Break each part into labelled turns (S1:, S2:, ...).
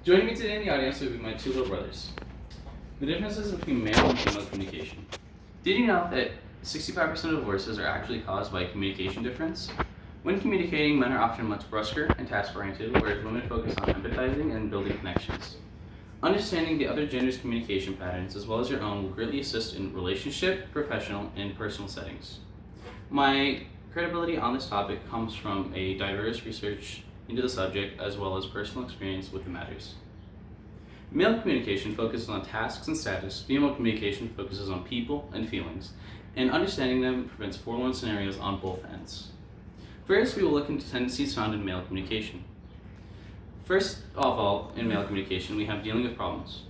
S1: Joining me today in the audience will be my two little brothers. The differences between male and female communication. Did you know that 65% of divorces are actually caused by communication difference? When communicating, men are often much brusquer and task-oriented, whereas women focus on empathizing and building connections. Understanding the other gender's communication patterns, as well as your own, will greatly assist in relationship, professional, and personal settings. My credibility on this topic comes from a diverse research into the subject, as well as personal experience with the matters. Male communication focuses on tasks and status. Female communication focuses on people and feelings, and understanding them prevents forlorn scenarios on both ends. First, we will look into tendencies found in male communication. First of all, in male communication, we have dealing with problems.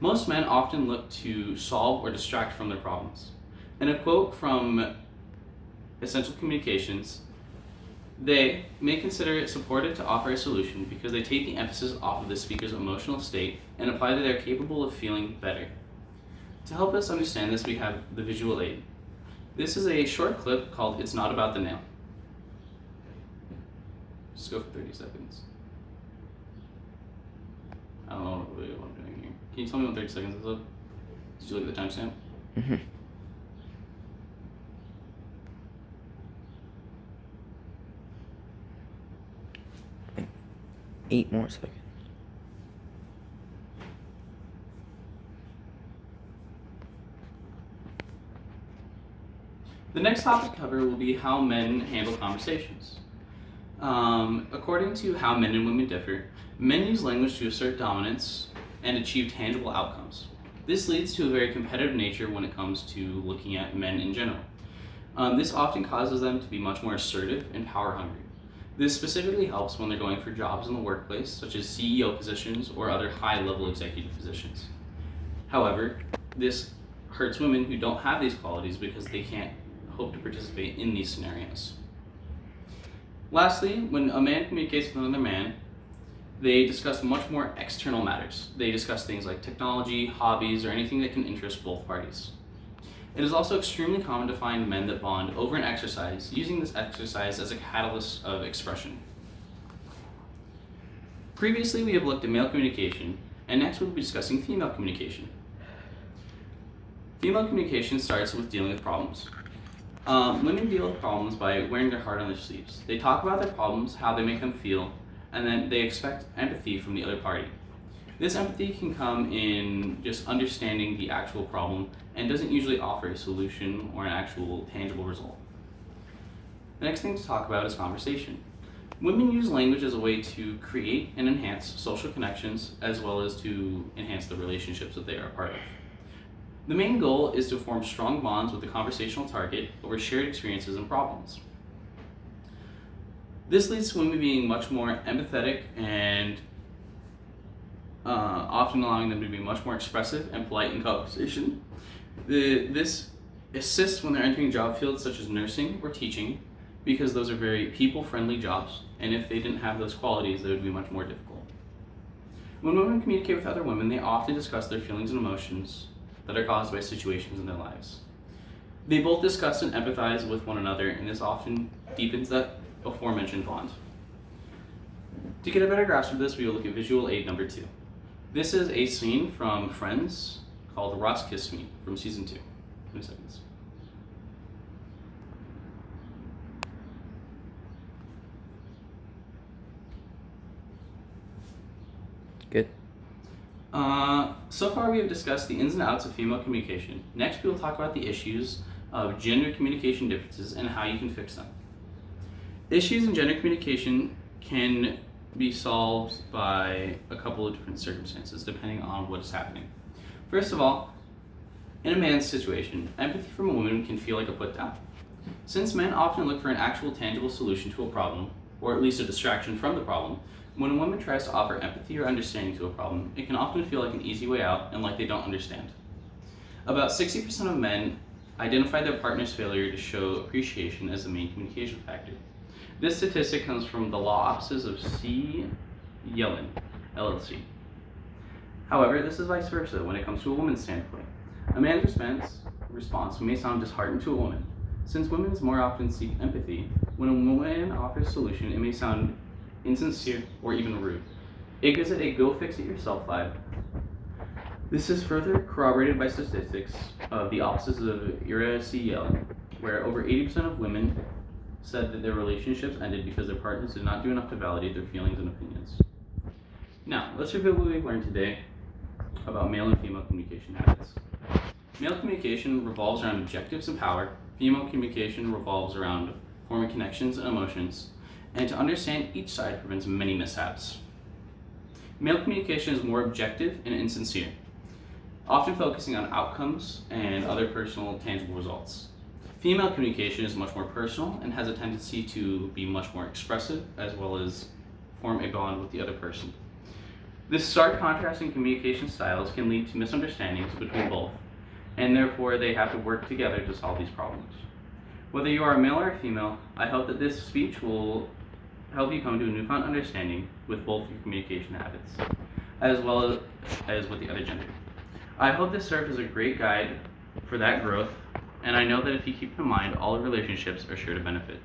S1: Most men often look to solve or distract from their problems. In a quote from Essential Communications, they may consider it supportive to offer a solution because they take the emphasis off of the speaker's emotional state and apply that they are capable of feeling better. To help us understand this, we have the visual aid. This is a short clip called It's Not About the Nail. Just go for 30 seconds. I don't know really what I'm doing here. Can you tell me what 30 seconds is up? Did you look at the timestamp?
S2: Mm-hmm. Like 8 more seconds.
S1: The next topic to cover will be how men handle conversations. According to how men and women differ, men use language to assert dominance and achieve tangible outcomes. This leads to a very competitive nature when it comes to looking at men in general. This often causes them to be much more assertive and power hungry. This specifically helps when they're going for jobs in the workplace, such as CEO positions or other high-level executive positions. However, this hurts women who don't have these qualities because they can't hope to participate in these scenarios. Lastly, when a man communicates with another man, they discuss much more external matters. They discuss things like technology, hobbies, or anything that can interest both parties. It is also extremely common to find men that bond over an exercise, using this exercise as a catalyst of expression. Previously, we have looked at male communication, and next we'll be discussing female communication. Female communication starts with dealing with problems. Women deal with problems by wearing their heart on their sleeves. They talk about their problems, how they make them feel, and then they expect empathy from the other party. This empathy can come in just understanding the actual problem and doesn't usually offer a solution or an actual tangible result. The next thing to talk about is conversation. Women use language as a way to create and enhance social connections, as well as to enhance the relationships that they are a part of. The main goal is to form strong bonds with the conversational target over shared experiences and problems. This leads to women being much more empathetic and often allowing them to be much more expressive and polite in conversation. This assists when they're entering job fields such as nursing or teaching, because those are very people-friendly jobs, and if they didn't have those qualities, they would be much more difficult. When women communicate with other women, they often discuss their feelings and emotions that are caused by situations in their lives. They both discuss and empathize with one another, and this often deepens that aforementioned bond. To get a better grasp of this, we will look at visual aid number 2. This is a scene from Friends called Ross Kissed Me from season 2. 20 seconds.
S2: Good.
S1: So far we have discussed the ins and outs of female communication. Next we will talk about the issues of gender communication differences and how you can fix them. Issues in gender communication can be solved by a couple of different circumstances depending on what is happening. First of all, in a man's situation, empathy from a woman can feel like a put down. Since men often look for an actual tangible solution to a problem, or at least a distraction from the problem, when a woman tries to offer empathy or understanding to a problem, it can often feel like an easy way out and like they don't understand. About 60% of men identify their partner's failure to show appreciation as the main communication factor. This statistic comes from the law offices of C. Yellen, LLC. However, this is vice versa when it comes to a woman's standpoint. A man's response may sound disheartened to a woman. Since women more often seek empathy, when a woman offers a solution, it may sound insincere or even rude. It gives it a go fix it yourself vibe. This is further corroborated by statistics of the offices of Ira C. Yellen, where over 80% of women said that their relationships ended because their partners did not do enough to validate their feelings and opinions. Now, let's review what we've learned today about male and female communication habits. Male communication revolves around objectives and power. Female communication revolves around forming connections and emotions, and to understand each side prevents many mishaps. Male communication is more objective and insincere, often focusing on outcomes and other personal, tangible results. Female communication is much more personal and has a tendency to be much more expressive, as well as form a bond with the other person. This stark contrast in communication styles can lead to misunderstandings between both, and therefore they have to work together to solve these problems. Whether you are a male or a female, I hope that this speech will help you come to a newfound understanding with both your communication habits, as well as with the other gender. I hope this served as a great guide for that growth, and I know that if you keep in mind, all relationships are sure to benefit.